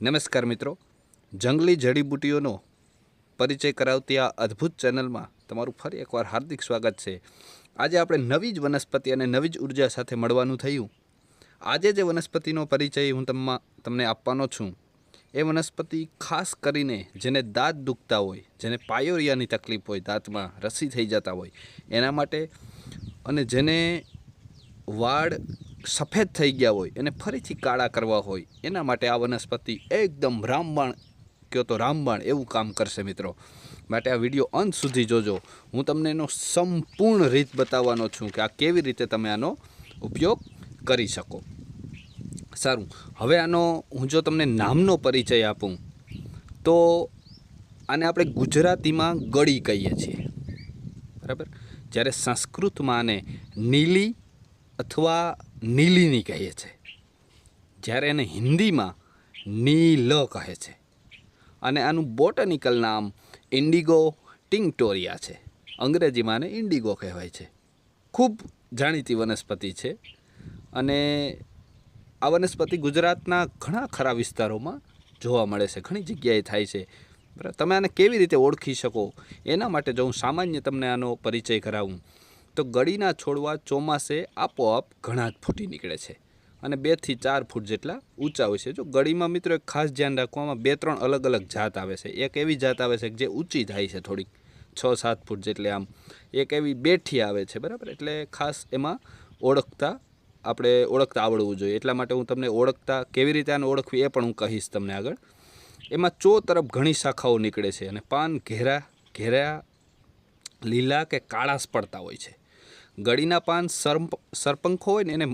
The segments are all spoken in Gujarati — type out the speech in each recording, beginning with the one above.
નમસ્કાર મિત્રો, જંગલી જડીબુટ્ટીઓનો પરિચય કરાવતી આ અદ્ભુત ચેનલમાં તમારું ફરી એકવાર હાર્દિક સ્વાગત છે। આજે આપણે નવી જ વનસ્પતિ અને નવી જ ઉર્જા સાથે મળવાનું થયું। આજે જે વનસ્પતિનો પરિચય હું તમને આપવાનો છું એ વનસ્પતિ ખાસ કરીને જેને દાંત દુખતા હોય, જેને પાયોરિયાની તકલીફ હોય, દાંતમાં રસી થઈ જતા હોય એના માટે, અને જેને વાળ સફેદ થઈ ગયા હોય એને ફરીથી કાળા કરવા હોય એના માટે આ વનસ્પતિ એકદમ રામબાણ કહો તો રામબાણ એવું કામ કરશે મિત્રો। માટે આ વિડીયો અંત સુધી જોજો। હું તમને એનો સંપૂર્ણ રીત બતાવવાનો છું કે આ કેવી રીતે તમે આનો ઉપયોગ કરી શકો। સારું, હવે આનો હું જો તમને નામનો પરિચય આપું તો આને આપણે ગુજરાતીમાં ગળી કહીએ છીએ, બરાબર। જ્યારે સંસ્કૃતમાં આને નીલી અથવા નીલિની કહે છે, જ્યારે એને હિન્દીમાં નીલ કહે છે, અને આનું બોટનિકલ નામ ઇન્ડિગો ટિંક્ટોરિયા છે। અંગ્રેજીમાં આને ઇન્ડિગો કહેવાય છે। ખૂબ જાણીતી વનસ્પતિ છે અને આ વનસ્પતિ ગુજરાતના ઘણા ખરા વિસ્તારોમાં જોવા મળે છે, ઘણી જગ્યાએ થાય છે, બરાબર। તમે આને કેવી રીતે ઓળખી શકો એના માટે જો હું સામાન્ય તમને આનો પરિચય કરાવું તો ગળીના છોડવા ચોમાસે આપોઆપ ઘણા જ ફૂટી નીકળે છે અને 2 થી 4 ફૂટ જેટલા ઊંચા હોય છે। જો ગળીમાં મિત્રો એક ખાસ ધ્યાન રાખવામાં 2-3 અલગ અલગ જાત આવે છે। એક એવી જાત આવે છે જે ઊંચી થાય છે થોડીક 6-7 ફૂટ જેટલી, આમ એક એવી બેઠી આવે છે, બરાબર। એટલે ખાસ એમાં ઓળખતા આવડવું જોઈએ। એટલા માટે હું તમને ઓળખતા કેવી રીતે આને ઓળખવી એ પણ હું કહીશ તમને આગળ। એમાં ચો તરફ ઘણી શાખાઓ નીકળે છે અને પાન ઘેરા લીલા કે કાળાશ પડતા હોય છે। ગળીના પાન સરપંખો હોય ને એને,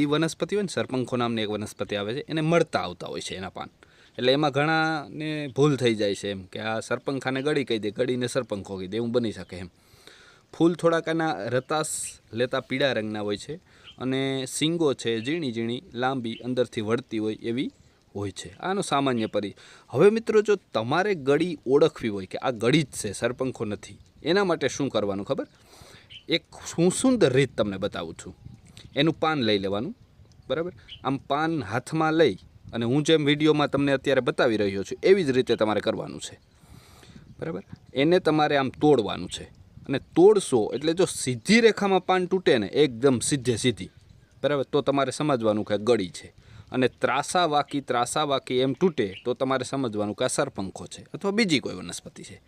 એ વનસ્પતિ હોય ને, સરપંખો નામની એક વનસ્પતિ આવે છે, એને મળતા આવતા હોય છે એના પાન। એટલે એમાં ઘણાને ભૂલ થઈ જાય છે એમ કે આ સરપંખાને ગળી કહી દે, ગળીને સરપંખો કહી દે, એવું બની શકે એમ। ફૂલ થોડાક એના રતાસ લેતા પીળા રંગના હોય છે અને શીંગો છે ઝીણી ઝીણી લાંબી અંદરથી વળતી હોય એવી હોય છે। આનો સામાન્ય હવે મિત્રો જો તમારે ગળી ઓળખવી હોય કે આ ગળી જ છે, સરપંખો નથી, એના માટે શું કરવાનું ખબર? એક હું સુંદર રીત તમને બતાવું છું। એનું પાન લઈ લેવાનું, બરાબર। આમ પાન હાથમાં લઈ અને હું જેમ વિડીયોમાં તમને અત્યારે બતાવી રહ્યો છું એવી જ રીતે તમારે કરવાનું છે, બરાબર। એને તમારે આમ તોડવાનું છે અને તોડશો એટલે જો સીધી રેખામાં પાન તૂટે ને, એકદમ સીધી, બરાબર, તો તમારે સમજવાનું કે ગળી છે, અને ત્રાસા વાકી એમ તૂટે તો તમારે સમજવાનું કે આ સરપંખો છે અથવા બીજી કોઈ વનસ્પતિ છે।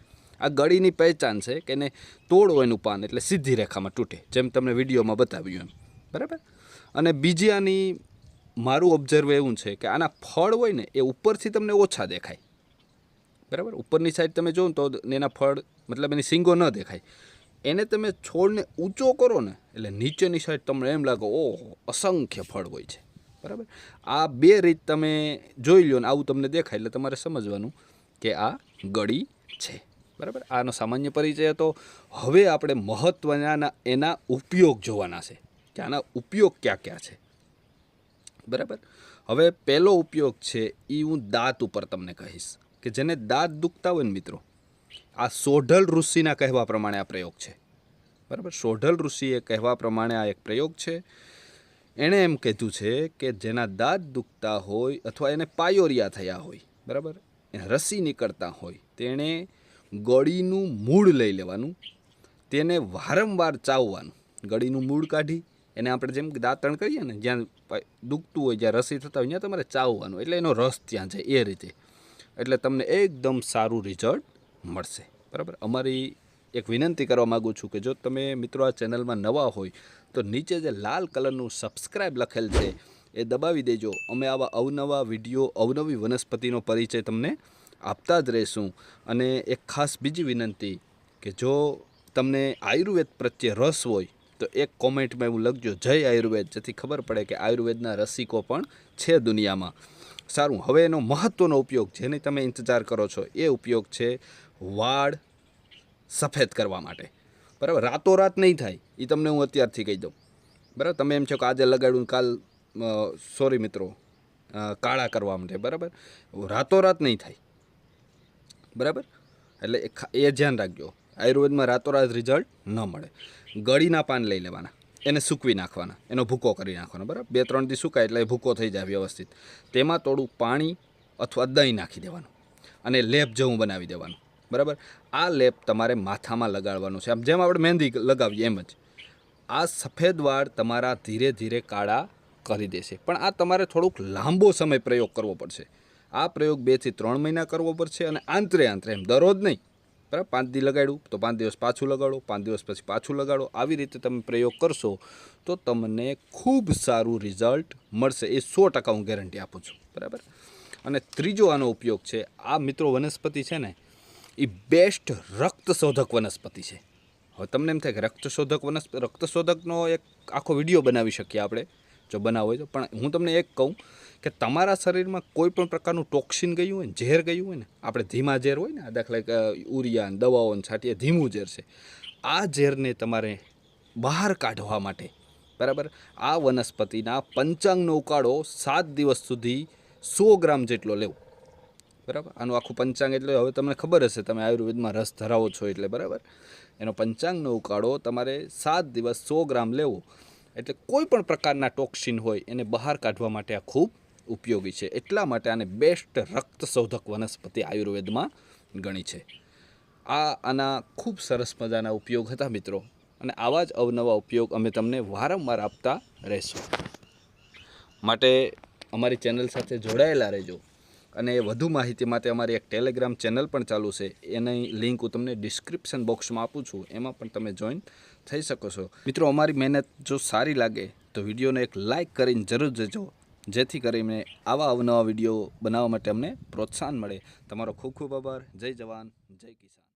આ ગળીની પહેચાન છે કે એને તોડો એનું પાન એટલે સીધી રેખામાં તૂટે, જેમ તમને વિડીયોમાં બતાવ્યું એમ, બરાબર। અને બીજી આની મારું ઓબ્ઝર્વ એવું છે કે આના ફળ હોય ને એ ઉપરથી તમને ઓછા દેખાય, બરાબર। ઉપરની સાઈડ તમે જોવો તો એના ફળ મતલબ એની શીંગો ન દેખાય, એને તમે છોડને ઊંચો કરો ને એટલે નીચેની સાઈડ તમને એમ લાગે ઓહો અસંખ્ય ફળ હોય છે, બરાબર। આ 2 રીત તમે જોઈ લો ને આવું તમને દેખાય એટલે તમારે સમજવાનું કે આ ગળી છે, બરાબર। આનો સામાન્ય પરિચય હતો। હવે આપણે મહત્ત્વના એના ઉપયોગ જોવાના છે કે આના ઉપયોગ ક્યાં છે, બરાબર। હવે પહેલો ઉપયોગ છે એ હું દાંત ઉપર તમને કહીશ કે જેને દાંત દુખતા હોય ને મિત્રો, આ સોઢલ ઋષિના કહેવા પ્રમાણે આ પ્રયોગ છે, બરાબર। સોઢલ ઋષિએ કહેવા પ્રમાણે આ એક પ્રયોગ છે। એણે એમ કીધું છે કે જેના દાંત દુખતા હોય અથવા એને પાયોરિયા થયા હોય, બરાબર, રસી નીકળતા હોય, તેણે ગળીનું મૂળ લઈ લેવાનું, તેને વારંવાર ચાવવાનું। ગળીનું મૂળ કાઢી એને આપણે જેમ દાંતણ કરીએ ને, જ્યાં દુખતું હોય, જ્યાં રસી થતા હોય ત્યાં તમારે ચાવવાનું, એટલે એનો રસ ત્યાં જાય એ રીતે, એટલે તમને એકદમ સારું રિઝલ્ટ મળશે, બરાબર। અમારી એક વિનંતી કરવા માગું છું કે જો તમે મિત્રો આ ચેનલમાં નવા હોય તો નીચે જે લાલ કલરનું સબસ્ક્રાઈબ લખેલ છે એ દબાવી દેજો। અમે આવા અવનવા વિડીયો, અવનવી વનસ્પતિનો પરિચય તમને આપતા જ રહીશું। અને એક ખાસ બીજી વિનંતી કે જો તમને આયુર્વેદ પ્રત્યે રસ હોય તો એક કોમેન્ટમાં એવું લખજો જય આયુર્વેદ, જેથી ખબર પડે કે આયુર્વેદના રસિકો પણ છે દુનિયામાં। સારું, હવે એનો મહત્ત્વનો ઉપયોગ જેની તમે ઇંતજાર કરો છો એ ઉપયોગ છે વાળ સફેદ કરવા માટે, બરાબર। રાતોરાત નહીં થાય એ તમને હું અત્યારથી કહી દઉં, બરાબર। તમે એમ છો કે આજે લગાડ્યું કાલ સોરી મિત્રો કાળા કરવા માટે, બરાબર, રાતોરાત નહીં થાય, બરાબર। એટલે એ ધ્યાન રાખજો, આયુર્વેદમાં રાતોરાત રિઝલ્ટ ન મળે। ગળીના પાન લઈ લેવાના, એને સૂકવી નાખવાના, એનો ભૂકો કરી નાખવાનો, બરાબર। 2-3 દી સુકાય એટલે ભૂકો થઈ જાય વ્યવસ્થિત। તેમાં થોડું પાણી અથવા દહીં નાખી દેવાનું અને લેપ જેવું બનાવી દેવાનું, બરાબર. આ લેપ તમારે માથામાં લગાડવાનું છે, આમ જેમ આપણે મહેંદી લગાવીએ એમ જ. આ સફેદ વાળ તમારા ધીરે ધીરે કાળા કરી દેશે, પણ આ તમારે થોડુંક લાંબો સમય પ્રયોગ કરવો પડશે. આ પ્રયોગ 2 થી 3 મહિના કરવો પડશે અને આંતરે એમ દરરોજ નહીં, બરાબર. 5 દી લગાડ્યું તો 5 દિવસ પાછું લગાડો, 5 દિવસ પછી પાછું લગાડો. આવી રીતે તમે પ્રયોગ કરશો તો તમને ખૂબ સારું રિઝલ્ટ મળશે, એ 100% હું ગેરંટી આપું છું, બરાબર. અને ત્રીજો આનો ઉપયોગ છે, આ મિત્રો વનસ્પતિ છે ને એ બેસ્ટ રક્તશોધક વનસ્પતિ છે. હવે તમને એમ થાય કે રક્તશોધકનો એક આખો વિડીયો બનાવી શકીએ આપણે, જો બનાવવો હોય તો. પણ હું તમને એક કહું કે તમારા શરીરમાં કોઈ પણ પ્રકારનું ટોક્સિન ગયું હોય ને, ઝેર ગયું હોય ને, આપણે ધીમા ઝેર હોય ને, દાખલા કે યુરિયા દવાઓ છાંટીએ, ધીમું ઝેર છે. આ ઝેરને તમારે બહાર કાઢવા માટે, બરાબર, આ વનસ્પતિના પંચાંગનો ઉકાળો 7 દિવસ સુધી 100 ગ્રામ જેટલો લેવો, બરાબર. આનું આખું પંચાંગ એટલે હવે તમને ખબર હશે, તમે આયુર્વેદમાં રસ ધરાવો છો એટલે, બરાબર. એનો પંચાંગનો ઉકાળો તમારે 7 દિવસ 100 ગ્રામ લેવો, એટલે કોઈ પણ પ્રકારના ટોક્સિન હોય એને બહાર કાઢવા માટે આ ખૂબ ઉપયોગી છે. એટલા માટે આને બેસ્ટ રક્તશોધક વનસ્પતિ આયુર્વેદમાં ગણી છે. આના ખૂબ સરસ મજાના ઉપયોગ હતા મિત્રો, અને આવા જ અવનવા ઉપયોગ અમે તમને વારંવાર આપતા રહીશું. માટે અમારી ચેનલ સાથે જોડાયેલા રહેજો. અને વધુ માહિતી માટે અમારી એક ટેલિગ્રામ ચેનલ પણ ચાલુ છે, એની લિંક હું તમને ડિસ્ક્રિપ્શન બોક્સમાં આપું છું, એમાં પણ તમે જોઈન થઈ શકો છો. મિત્રો, અમારી મહેનત જો સારી લાગે તો વિડીયોને એક લાઇક કરીને જરૂર જજો, જેથી કરીને આવા અવનવા વિડીયો બનાવવા માટે અમને પ્રોત્સાહન મળે. તમારો ખૂબ ખૂબ આભાર. જય જવાન, જય કિસાન.